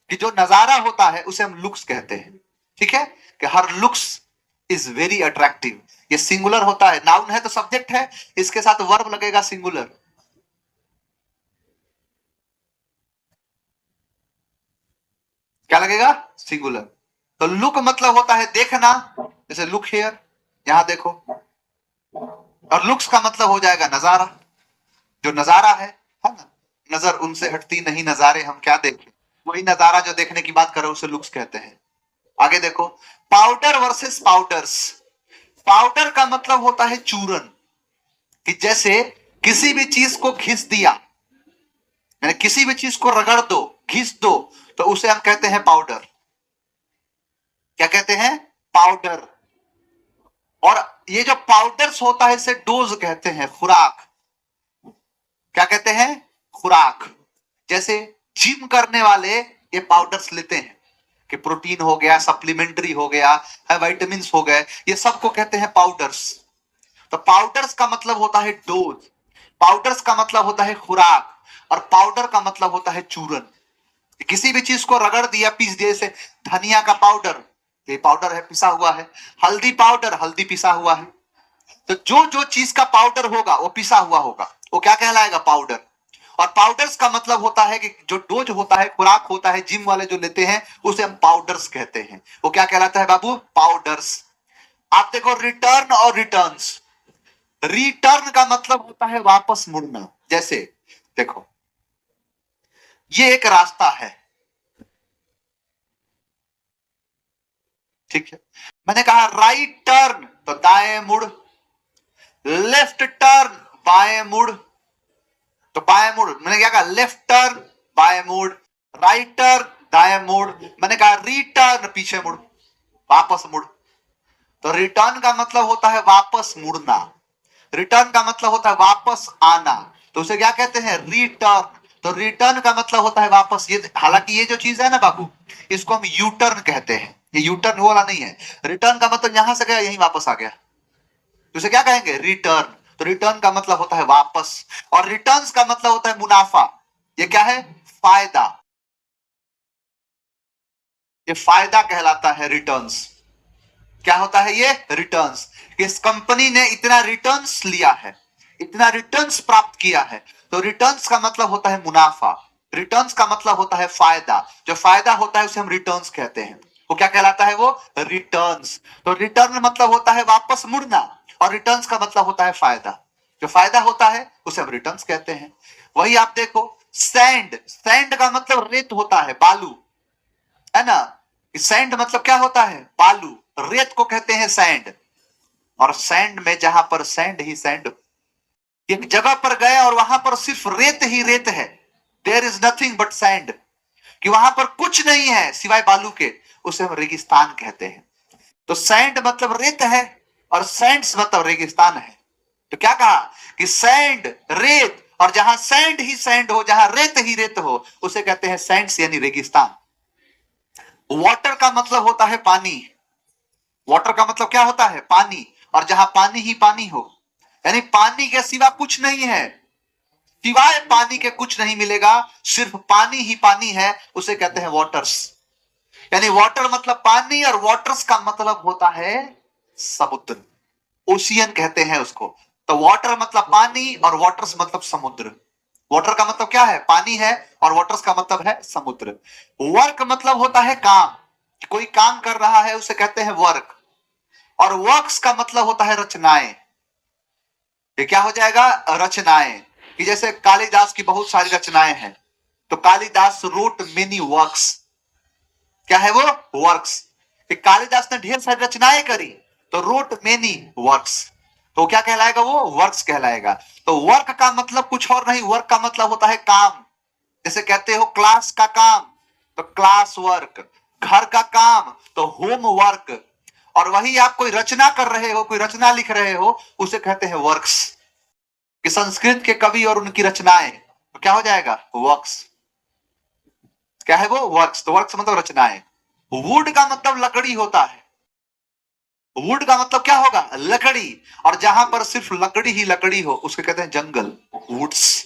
कि जो नजारा होता है उसे हम लुक्स कहते हैं। ठीक है, कि हर लुक्स इज वेरी अट्रैक्टिव। ये सिंगुलर होता है, नाउन है तो सब्जेक्ट है, इसके साथ वर्ब लगेगा सिंगुलर। क्या लगेगा? सिंगुलर। तो लुक मतलब होता है देखना, जैसे लुक हियर, यहां देखो। और लुक्स का मतलब हो जाएगा नजारा, जो नजारा है ना। नजर उनसे हटती नहीं, नजारे हम क्या देखें, वही नजारा जो देखने की बात करो उसे लुक्स कहते हैं। आगे देखो, पाउडर वर्सेस पाउडर्स। पाउडर का मतलब होता है चूरन, कि जैसे किसी भी चीज को घिस दिया, यानी किसी भी चीज को रगड़ दो, घिस दो, तो उसे हम कहते हैं पाउडर। क्या कहते हैं? पाउडर। और ये जो पाउडर्स होता है इसे डोज कहते हैं, खुराक। क्या कहते हैं? खुराक। जैसे जिम करने वाले ये पाउडर्स लेते हैं, कि प्रोटीन हो गया, सप्लीमेंट्री हो गया, विटामिन हो गए, ये सबको कहते हैं पाउडर्स। तो पाउडर्स का मतलब होता है डोज, पाउडर्स का मतलब होता है खुराक, और पाउडर का मतलब होता है चूरन। किसी भी चीज को रगड़ दिया, पीस दिया, जैसे धनिया का पाउडर, ये पाउडर है, पिसा हुआ है। हल्दी पाउडर, हल्दी पिसा हुआ है। तो जो जो चीज का पाउडर होगा वो पिसा हुआ होगा, वो क्या कहलाएगा? पाउडर। और पाउडर्स का मतलब होता है कि जो डोज होता है, खुराक होता है, जिम वाले जो लेते हैं उसे हम पाउडर्स कहते हैं। वो क्या कहलाता है बाबू? पाउडर्स। आप देखो, रिटर्न और रिटर्न्स। रिटर्न का मतलब होता है वापस मुड़ना। जैसे देखो, ये एक रास्ता है, ठीक है, मैंने कहा राइट टर्न तो दाएं मुड़, लेफ्ट टर्न बाएं मुड़, तो बाएं मुड़, मैंने क्या कहा? लेफ्ट टर्न बाएं मुड़, राइट टर्न दाएं मुड़, मैंने कहा रिटर्न पीछे मुड़, वापस मुड़। तो रिटर्न का मतलब होता है वापस मुड़ना, रिटर्न का मतलब होता है वापस आना, तो उसे क्या कहते हैं? रिटर्न। तो रिटर्न का मतलब होता है वापस। ये हालांकि ये जो चीज है ना बाबू, इसको हम यू टर्न कहते हैं। ये यू टर्न वो वाला नहीं है। रिटर्न का मतलब यहां से गया यहीं वापस आ गया, तो उसे क्या कहेंगे? रिटर्न। तो रिटर्न का मतलब होता है वापस, और रिटर्न्स का मतलब होता है मुनाफा। ये क्या है? फायदा। ये फायदा कहलाता है रिटर्न्स। क्या होता है ये? रिटर्न्स। इस कंपनी ने इतना रिटर्न्स लिया है, इतना रिटर्न्स प्राप्त किया है, तो रिटर्न्स का मतलब होता है मुनाफा, रिटर्न्स का मतलब होता है फायदा। जो फायदा होता है उसे हम रिटर्न्स कहते हैं। वो क्या कहलाता है? वो रिटर्न्स। तो रिटर्न मतलब होता है वापस मुड़ना, और रिटर्न्स का मतलब होता है फायदा। जो फायदा होता है उसे हम रिटर्न्स कहते हैं। वही आप देखो, सैंड, सैंड का मतलब रेत होता है, बालू, है ना। सैंड मतलब क्या होता है? बालू। रेत को कहते हैं सैंड। और सैंड में जहां पर सैंड ही सैंड, एक जगह पर गए और वहां पर सिर्फ रेत ही रेत है, there is nothing but sand, कि वहां पर कुछ नहीं है सिवाय बालू के, उसे हम रेगिस्तान कहते हैं। तो सैंड मतलब रेत है, और सैंड्स मतलब रेगिस्तान है। तो क्या कहा? कि सैंड, रेत, और जहां सैंड ही सैंड हो, जहां रेत ही रेत हो, उसे कहते हैं सैंड्स यानी रेगिस्तान। वाटर का मतलब होता है पानी, वाटर का मतलब क्या होता है? पानी। और जहां पानी ही पानी हो, यानी पानी के सिवा कुछ नहीं है, सिवाय पानी के कुछ नहीं मिलेगा, सिर्फ पानी ही पानी है, उसे कहते हैं वाटर्स। यानी वाटर मतलब पानी, और वाटर्स का मतलब होता है समुद्र, ओशियन कहते हैं उसको। तो वाटर मतलब पानी, और वाटर्स मतलब समुद्र। वाटर का मतलब क्या है? पानी है, और वाटर्स का मतलब है समुद्र। वर्क मतलब होता है काम, कोई काम कर रहा है उसे कहते हैं वर्क। और वर्क्स का मतलब होता है रचनाएं। ये क्या हो जाएगा? रचनाएं। कि जैसे कालिदास की बहुत सारी रचनाएं हैं, तो कालिदास रोट मेनी वर्क्स। क्या है वो? वर्क्स। कि कालिदास ने ढेर सारी रचनाएं करी, तो रोट मेनी वर्क्स, तो क्या कहलाएगा? वो वर्क्स कहलाएगा। तो वर्क का मतलब कुछ और नहीं, वर्क का मतलब होता है काम। जैसे कहते हो क्लास का काम, तो क्लास वर्क। घर का काम तो होम वर्क। और वही आप कोई रचना कर रहे हो, कोई रचना लिख रहे हो, उसे कहते हैं वर्क्स। कि संस्कृत के कवि और उनकी रचनाएं, तो क्या हो जाएगा? वर्क्स। क्या है वो? वर्क्स। तो वर्क्स मतलब रचनाएं। वुड का मतलब लकड़ी होता है, वुड का मतलब क्या होगा? लकड़ी। और जहां पर सिर्फ लकड़ी ही लकड़ी हो उसके कहते हैं जंगल, वुड्स,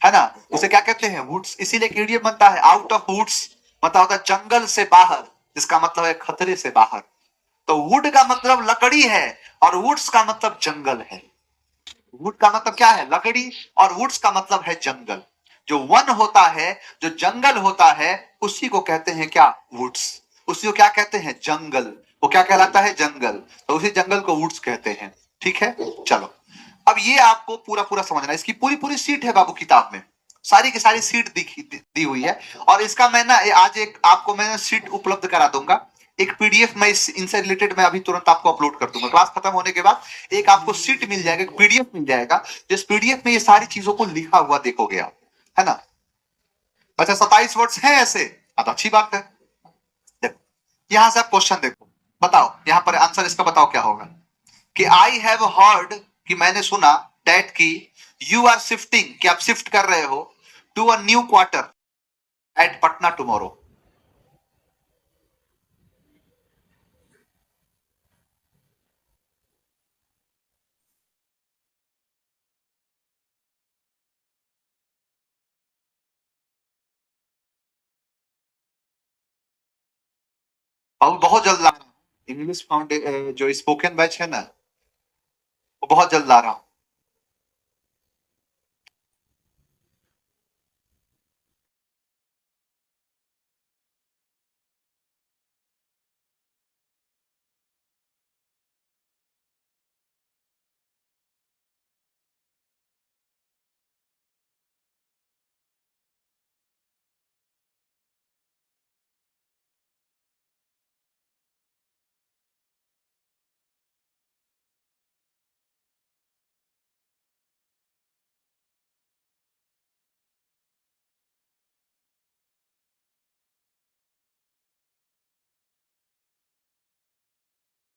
है ना। उसे क्या कहते हैं? वुड्स। इसीलिए इडियम बनता है, आउट ऑफ वुड्स, मतलब होता है जंगल से बाहर। जिसका मतलब है खतरे से बाहर। तो वुड का मतलब लकड़ी है और वुड्स का मतलब जंगल है। वुड का मतलब क्या है? लकड़ी, और वुड्स का मतलब है जंगल। जो वन होता है, जो जंगल होता है, उसी को कहते हैं क्या? वुड्स। उसी को क्या कहते हैं? जंगल। वो क्या कहलाता है? जंगल। तो उसी जंगल को वुड्स कहते हैं। ठीक है, चलो अब ये आपको पूरा पूरा समझना है। इसकी पूरी पूरी सीट है बाबू किताब में, सारी की सारी सीट दी हुई है। और इसका मैं ना आज एक आपको मैं सीट उपलब्ध करा दूंगा। एक पीडीएफ में इनसे रिलेटेड मैं अभी तुरंत आपको अपलोड कर दूंगा। क्लास खत्म होने के बाद एक आपको सीट मिल जाएगा, एक पीडीएफ मिल जाएगा, जिस पीडीएफ में ये सारी चीजों को लिखा हुआ देखोगे आप, है ना। अच्छा 27 वर्ड्स हैं ऐसे, अब अच्छी बात है। देखो यहां से आप क्वेश्चन देखो, बताओ यहां पर आंसर इसका बताओ क्या होगा। कि आई हैव हर्ड, कि मैंने सुना, दैट की यू आर शिफ्टिंग, कि आप शिफ्ट कर रहे हो, to a new quarter at Patna tomorrow. और बहुत जल्द ला रहा हूँ, इंग्लिश फाउंडे जो स्पोकन बैच है ना, वो बहुत जल्द ला रहा हूँ।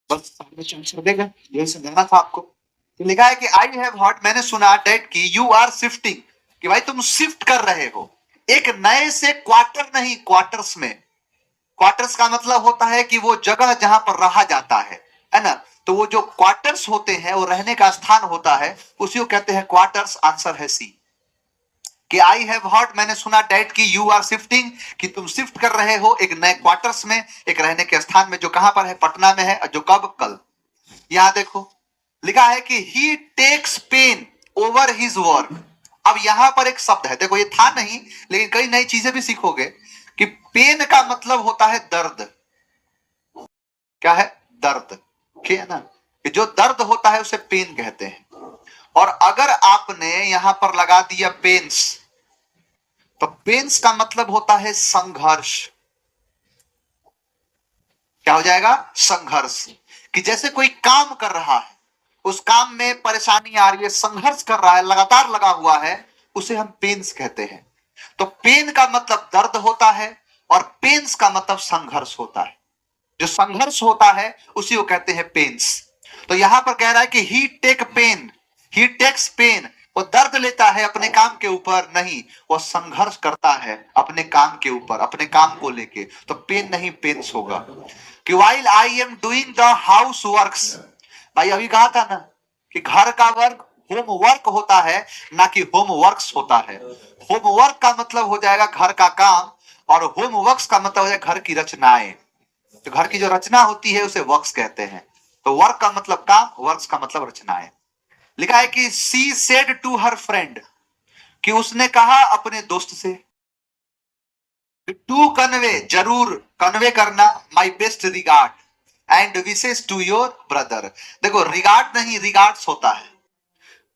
बस सामने चेंज कर देगा, यही समझाना था आपको। तो लिखा है कि आई हैव हर्ड, मैंने सुना, डेट की यू आर शिफ्टिंग, कि भाई तुम शिफ्ट कर रहे हो एक नए से क्वार्टर, नहीं क्वार्टर्स में। क्वार्टर्स का मतलब होता है कि वो जगह जहां पर रहा जाता है ना। तो वो जो क्वार्टर्स होते हैं वो रहने का स्थान होता है, उसी को कहते हैं क्वार्टर्स। आंसर है सी। कि आई हैव हर्ड, मैंने सुना, डैट की यू आर शिफ्टिंग, कि तुम शिफ्ट कर रहे हो एक नए क्वार्टर्स में, एक रहने के स्थान में, जो कहां पर है? पटना में है। और जो कब? कल। यहां देखो लिखा है कि he takes pains over his work. अब यहां पर एक शब्द है, देखो ये था नहीं, लेकिन कई नई चीजें भी सीखोगे। कि पेन का मतलब होता है दर्द। क्या है? दर्द। ठीक है ना, कि जो दर्द होता है उसे पेन कहते हैं। और अगर आपने यहां पर लगा दिया पेन्स, तो पेन्स का मतलब होता है संघर्ष। क्या हो जाएगा? संघर्ष। कि जैसे कोई काम कर रहा है, उस काम में परेशानी आ रही है, संघर्ष कर रहा है, लगातार लगा हुआ है, उसे हम पेन्स कहते हैं। तो पेन का मतलब दर्द होता है और पेन्स का मतलब संघर्ष होता है। जो संघर्ष होता है उसी को कहते हैं पेन्स। तो यहां पर कह रहा है कि ही टेक पेन, ही टेक्स पेन, वो दर्द लेता है अपने काम के ऊपर, नहीं, वो संघर्ष करता है अपने काम के ऊपर, अपने काम को लेके। तो पेन नहीं पेन्स होगा। कि while I am doing the house works, भाई अभी कहा था ना कि घर का वर्क होम वर्क होता है, ना कि होम वर्क्स होता है। होम वर्क का मतलब हो जाएगा घर का काम, और होम वर्क्स का मतलब हो जाएगा घर की रचनाएं। तो घर की जो रचना होती है उसे वर्क्स कहते हैं। तो वर्क का मतलब काम, वर्क्स का मतलब रचनाएं। लिखा है कि she said to her friend, कि उसने कहा अपने दोस्त से, टू कन्वे, जरूर कन्वे करना, my best regard and wishes to your brother. देखो रिगार्ड नहीं, रिगार्ड्स होता है।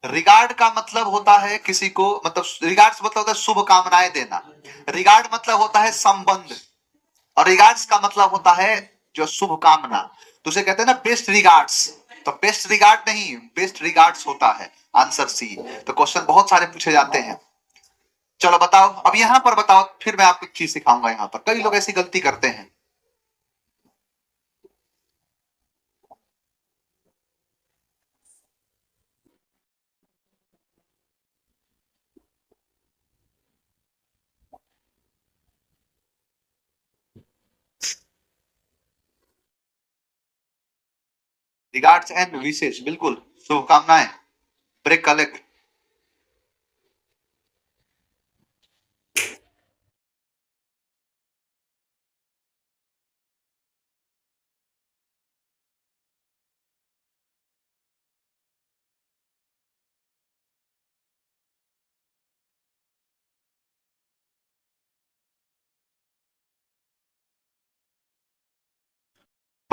रिगार्ड का मतलब होता है किसी को, मतलब रिगार्ड्स मतलब होता है शुभ कामनाएं देना। रिगार्ड मतलब होता है संबंध, और रिगार्ड्स का मतलब होता है जो शुभ कामना। तो उसे कहते हैं ना बेस्ट रिगार्ड्स। तो बेस्ट रिगार्ड नहीं, बेस्ट रिगार्ड्स होता है। Answer C. तो क्वेश्चन बहुत सारे पूछे जाते हैं। चलो बताओ, अब यहां पर बताओ, फिर मैं आपको एक चीज सिखाऊंगा। यहां पर कई लोग ऐसी गलती करते हैं। रिगार्ड्स एंड विशेष, बिल्कुल शुभकामनाएं। ब्रेक कलेक्ट।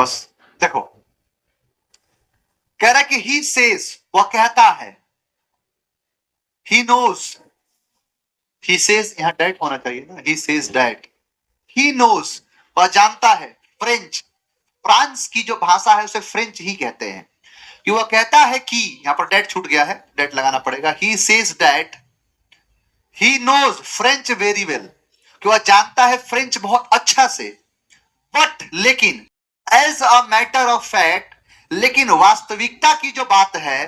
बस देखो, कह रहा है कि ही सेज, वह कहता है, ही नोज, ही सेज यहां डैट होना चाहिए ना, he says that, he knows, वह जानता है, फ्रेंच, फ्रांस की जो भाषा है उसे फ्रेंच ही कहते हैं, कि वह कहता है कि, यहां पर डैट छूट गया है, डैट लगाना पड़ेगा, he says that, he knows French very well, कि वह जानता है फ्रेंच बहुत अच्छा से, बट लेकिन, as a matter of fact, लेकिन वास्तविकता की जो बात है,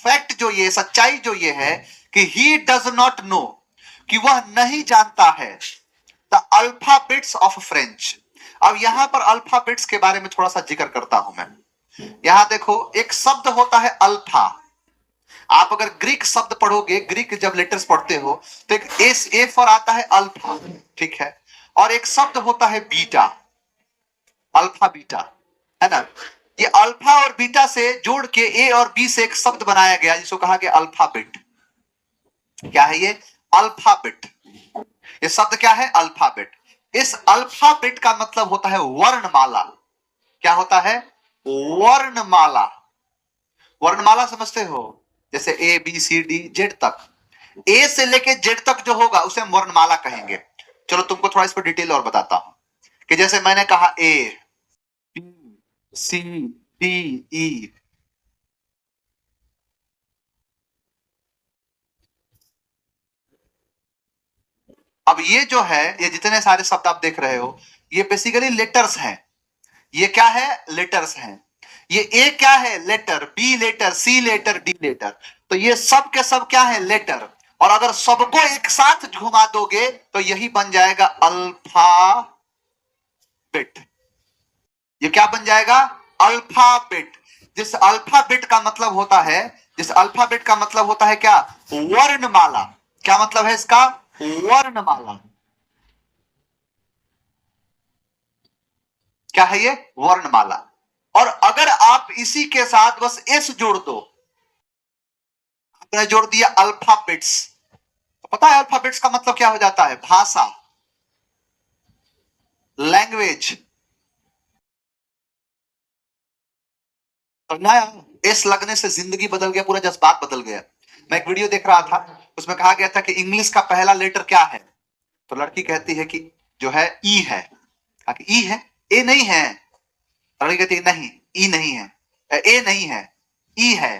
फैक्ट जो ये, सच्चाई जो ये है कि ही डज नॉट नो, कि वह नहीं जानता है द अल्फाबेट्स ऑफ फ्रेंच। अब यहां पर अल्फाबेट्स के बारे में थोड़ा सा जिक्र करता हूं मैं। यहां देखो, एक शब्द होता है अल्फा, आप अगर ग्रीक शब्द पढ़ोगे, ग्रीक जब लेटर्स पढ़ते हो तो एक एस ए फॉर आता है अल्फा, ठीक है, और एक शब्द होता है बीटा, अल्फा बीटा, है ना। ये अल्फा और बीटा से जोड़ के ए और बी से एक शब्द बनाया गया जिसको कहा गया अल्फाबेट। क्या है ये? अल्फाबेट। ये शब्द क्या है? अल्फाबेट। इस अल्फाबेट का मतलब होता है वर्णमाला। क्या होता है? वर्णमाला। वर्णमाला समझते हो? जैसे A B C D Z तक, ए से लेके जेड तक जो होगा उसे हम वर्णमाला कहेंगे। चलो तुमको थोड़ा इस पर डिटेल और बताता हूं, कि जैसे मैंने कहा ए बी सी डी ई, अब ये जो है, ये जितने सारे शब्द आप देख रहे हो, ये बेसिकली लेटर्स हैं। ये क्या है? लेटर्स हैं। ये ए क्या है? लेटर। बी लेटर, सी लेटर, डी लेटर। तो ये सब के सब क्या है? लेटर। और अगर सबको एक साथ घुमा दोगे तो यही बन जाएगा अल्फाबेट। ये क्या बन जाएगा? अल्फाबेट। जिस अल्फाबेट का मतलब होता है, जिस अल्फाबेट का मतलब होता है क्या? वर्णमाला। क्या मतलब है इसका? वर्णमाला। क्या है ये? वर्णमाला। और अगर आप इसी के साथ बस एस जोड़ दो, आपने जोड़ दिया अल्फाबेट्स, तो पता है अल्फाबेट्स का मतलब क्या हो जाता है? भाषा, लैंग्वेज। समझना है? एस लगने से जिंदगी बदल गया, पूरा जज्बात बदल गया। मैं एक वीडियो देख रहा था, उसमें कहा गया था कि इंग्लिश का पहला लेटर क्या है, तो लड़की कहती है कि जो है ई है। कहा कि ई है? ए नहीं है। लड़की कहती है नहीं, ई नहीं है, ए नहीं है, ई है।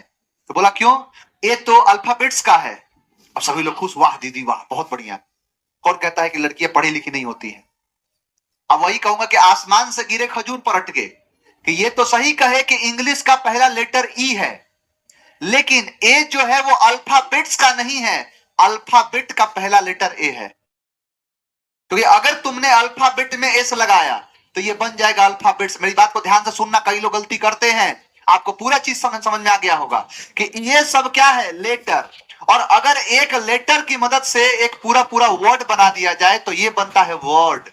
तो बोला क्यों? ए तो अल्फाबेट्स का है। अब सभी लोग खुश, वाह दीदी वाह, बहुत बढ़िया। कौन कहता है कि लड़कियां पढ़ी लिखी नहीं होती हैं? अब वही कहूंगा कि आसमान से गिरे खजूर पर अटके, कि ये तो सही कहे कि इंग्लिश का पहला लेटर ई है, लेकिन ए जो है वो अल्फाबेट्स का नहीं है, अल्फाबेट का पहला लेटर ए है। क्योंकि अगर तुमने अल्फाबेट में एस लगाया तो ये बन जाएगा अल्फाबेट्स। मेरी बात को ध्यान से सुनना, कई लोग गलती करते हैं। आपको पूरा चीज समझ में आ गया होगा कि ये सब क्या है? लेटर। और अगर एक लेटर की मदद से एक पूरा पूरा वर्ड बना दिया जाए तो ये बनता है वर्ड।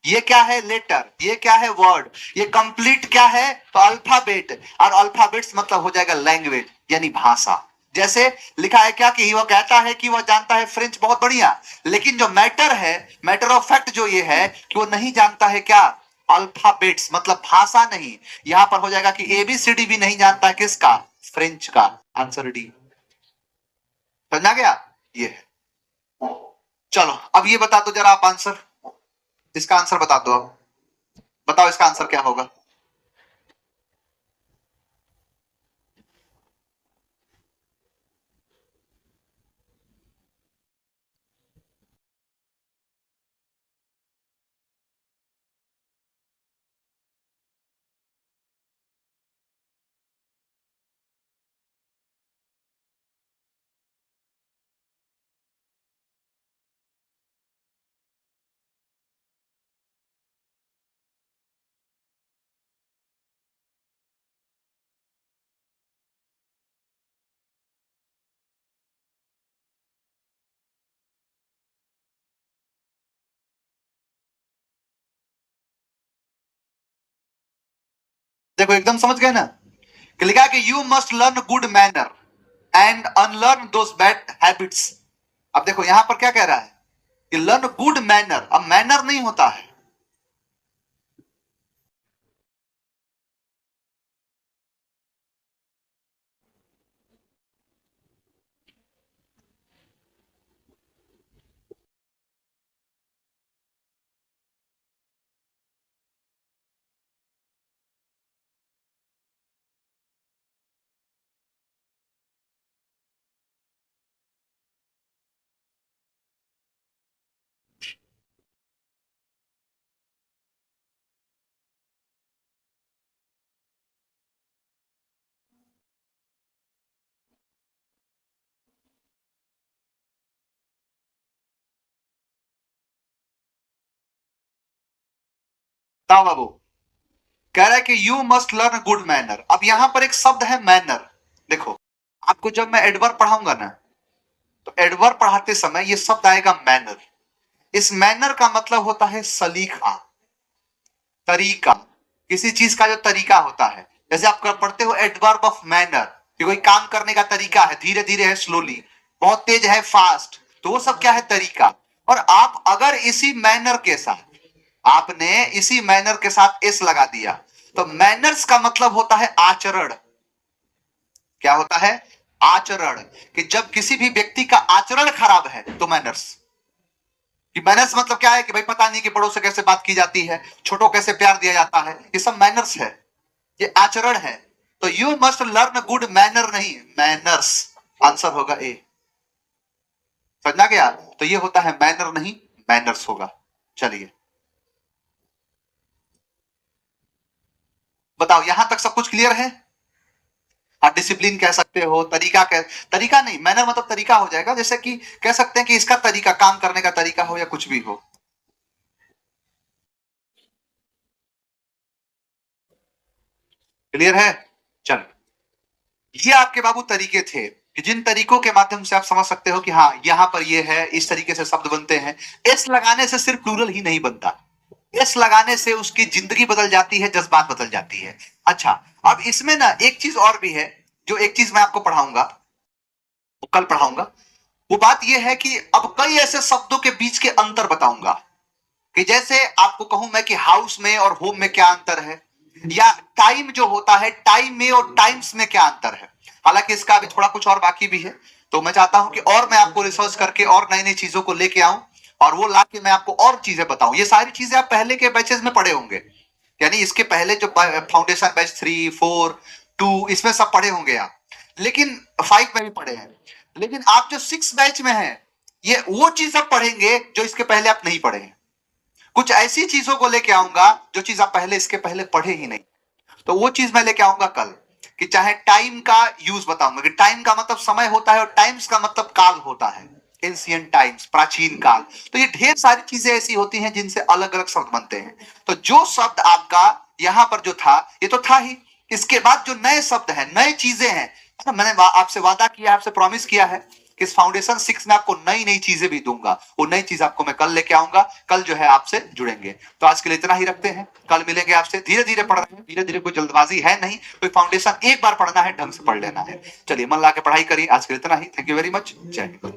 ये क्या है? लेटर। ये क्या है? वर्ड। ये कंप्लीट क्या है? तो अल्फाबेट। और अल्फाबेट्स मतलब हो जाएगा लैंग्वेज, यानी भाषा। जैसे लिखा है क्या कि वह कहता है कि वह जानता है फ्रेंच, बहुत बढ़िया। लेकिन जो मैटर है, मैटर ऑफ फैक्ट जो ये है कि वो नहीं जानता है क्या? अल्फाबेट्स, मतलब भाषा नहीं। यहां पर हो जाएगा कि एबीसीडी भी नहीं जानता है किसका? फ्रेंच का। Answer D. समझ आ गया? ये है। चलो अब ये बता दो जरा आप आंसर, इसका आंसर बता दो। अब बताओ इसका आंसर क्या होगा? देखो एकदम समझ गए ना, कि लिखा है कि you must learn good manner and unlearn those bad habits. अब देखो यहां पर क्या कह रहा है कि लर्न गुड मैनर। अब मैनर नहीं होता है, ताओ बाबू कह रहा है कि you must learn good manner. अब यहां पर एक शब्द है मैनर। देखो, आपको जब मैं एडवर्ब पढ़ाऊंगा ना, तो एडवर्ब पढ़ाते समय ये शब्द आएगा मैनर। इस मैनर का मतलब होता है सलीका, तरीका, किसी चीज का जो तरीका होता है। जैसे आप पढ़ते हो एडवर्ब ऑफ मैनर, कि कोई काम करने का तरीका है, धीरे धीरे है, स्लोली, बहुत तेज है, फास्ट, तो वो सब क्या है, तरीका। और आप अगर इसी मैनर के साथ, आपने इसी मैनर के साथ एस लगा दिया, तो मैनर्स का मतलब होता है आचरण। क्या होता है, आचरण। कि जब किसी भी व्यक्ति का आचरण खराब है तो मैनर्स। कि मैनर्स मतलब क्या है कि भाई पता नहीं कि बड़ों से कैसे बात की जाती है, छोटों कैसे प्यार दिया जाता है, ये सब मैनर्स है, ये आचरण है। तो you must learn good manner, नहीं मैनर्स, आंसर होगा ए। समझना गया? तो ये होता है मैनर, नहीं मैनर्स होगा। चलिए बताओ, यहां तक सब कुछ क्लियर है? आप डिसिप्लिन कह सकते हो, तरीका नहीं, मैनर मतलब तरीका हो जाएगा। जैसे कि कह सकते हैं कि इसका तरीका, काम करने का तरीका हो या कुछ भी हो। क्लियर है? चलो, ये आपके बाबू तरीके थे कि जिन तरीकों के माध्यम से आप समझ सकते हो कि हाँ यहां पर ये है, इस तरीके से शब्द बनते हैं। एस लगाने से सिर्फ प्लूरल ही नहीं बनता, एस लगाने से उसकी जिंदगी बदल जाती है, जज्बात बदल जाती है। अच्छा, अब इसमें ना एक चीज और भी है, जो एक चीज मैं आपको पढ़ाऊंगा, वो कल पढ़ाऊंगा। वो बात यह है कि अब कई ऐसे शब्दों के बीच के अंतर बताऊंगा। कि जैसे आपको कहूं मैं कि हाउस में और होम में क्या अंतर है, या टाइम जो होता है, टाइम में और टाइम्स में क्या अंतर है। हालांकि इसका अभी थोड़ा कुछ और बाकी भी है, तो मैं चाहता हूं कि और मैं आपको रिसर्च करके और नई नई चीजों को लेके आऊं, और वो ला के मैं आपको और चीजें बताऊं। ये सारी चीजें आप पहले के बैचेस में पढ़े होंगे, यानी इसके पहले जो फाउंडेशन बैच 3, 4, 2, इसमें सब पढ़े होंगे आप, लेकिन 5 में भी पढ़े हैं। लेकिन आप जो 6 बैच में हैं, ये वो चीज आप पढ़ेंगे जो इसके पहले आप नहीं पढ़े हैं। कुछ ऐसी चीजों को लेके आऊंगा जो चीज आप पहले, इसके पहले पढ़े ही नहीं, तो वो चीज मैं लेके आऊंगा कल। कि चाहे टाइम का यूज बताऊंगा, कि टाइम का मतलब समय होता है और टाइम्स का मतलब काल होता है, एंशिएंट टाइम्स, प्राचीन काल। तो ये ढेर सारी चीजें ऐसी होती हैं जिनसे अलग अलग शब्द बनते हैं। तो जो शब्द आपका यहां पर जो था, ये तो था ही। इसके बाद जो नए शब्द हैं, नए चीजें हैं, मैंने आपसे वादा किया, आपसे प्रॉमिस किया है कि इस फाउंडेशन 6 में आपको नई नई चीजें भी दूंगा। वो नई चीज आपको मैं कल लेके आऊंगा, कल जो है आपसे जुड़ेंगे। तो आज के लिए इतना ही रखते हैं, कल मिलेंगे आपसे। धीरे धीरे पढ़ रहे हैं, धीरे धीरे, कोई जल्दबाजी है नहीं। कोई फाउंडेशन एक बार पढ़ना है, ढंग से पढ़ लेना है। चलिए मन ला के पढ़ाई करिए। आज के लिए इतना ही। Thank you very much. जय हिंद।